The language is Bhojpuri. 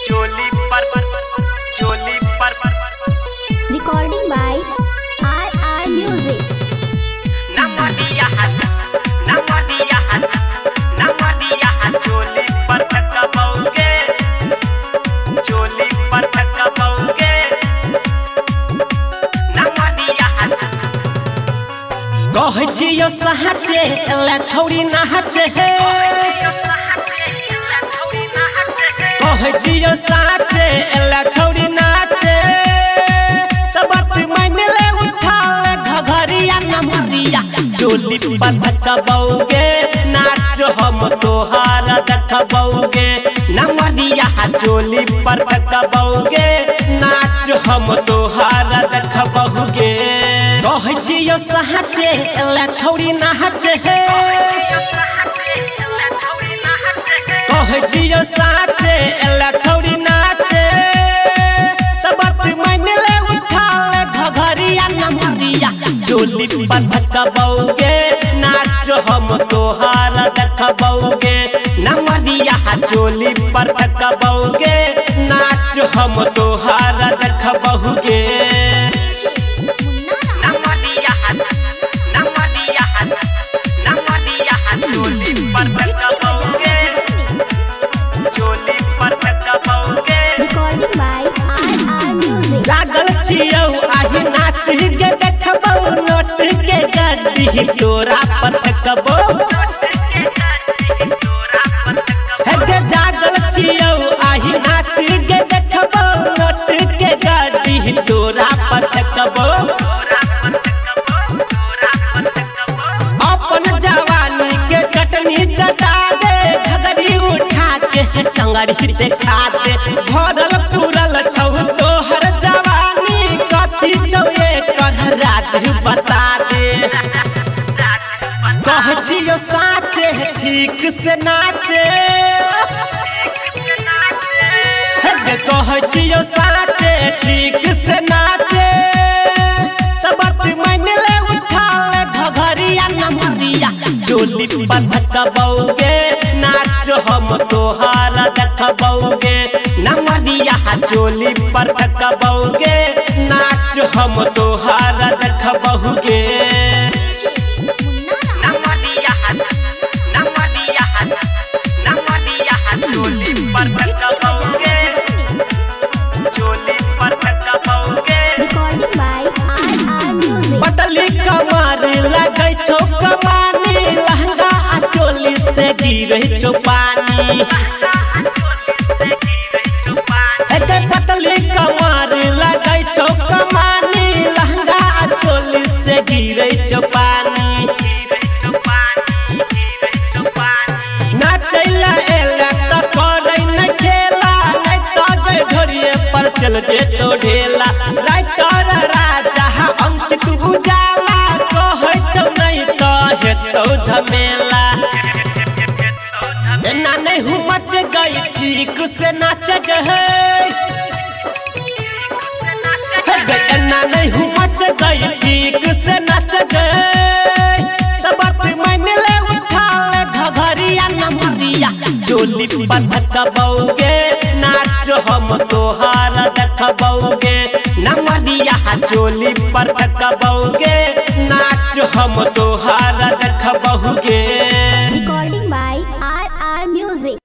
चोली पर recording by RR Music. नमदिया चोली पर कबौगे नमदिया कह जियो सहचे एला छौरी नहचे हे कह जियो साचे एला छौरी नाचे तबत मन ले उठा घघरिया नमरिया चोली पर कबौगे नाच हम तोहार देखबौगे नमरिया चोली पर कबौगे नाच हम तोहार देखबौगे कह जियो सहचे एला छौरी नहचे हे कह जियो साचे एला छौरी नाचे तबत मन ले उठा घघरिया नमरिया चोली पर कबौगे नाच हम तोहार देखबौगे नमरिया चोली पर कबौगे नाच हम तोहार देखबौगे Recording by RR Music. जागल छियौ आही नाच के देखबौ नोट के गड्डी तोरा पर कबो हे जागल छियौ आही नाच के देखबौ नोट के गड्डी तोरा पर कबो अपन जवानी के चटनी चटा दे घगरी उठा के टंगड़ी देखा दे भरल पूरल छौ तोहर जवानी कथी चौए कर राज बता दे कह जियो साचे ठीक से नाचे हे कह जियो साचे ठीक से नाचे तबत मन ले उठा घघरिया नमरिया चोली पर कबौगे नाच हम तोहार देखबौगे नमरिया चोली पर कबौगे नाच हम तोहार देखबौगे Recording by RR Music. पतली कमर लगै छौ कमानी लहंगा आ चोली से गिरै छौ पानी हे पतली कमर लगै छौ कमानी लहंगा आ चोली से गिरै छौ पानी नाचैला एला त करै न खेला नै त गै ढोरिए पर चल जे तो ढेला राइटर राजा अंकित उजाला कहै छौ नहीं त हेतौ झमेला एना नहीं हूँ मच गई ठीक से नाच गए एना नहीं हूँ मच गई ठीक से नाच गए तबत मन ले उठा घघरिया नमरिया चोली पर कबौगे नाच हम तोहार देखबौगे नमरिया चोली पर कबौगे नाच हम तोहार देखबौगे Recording by RR Music.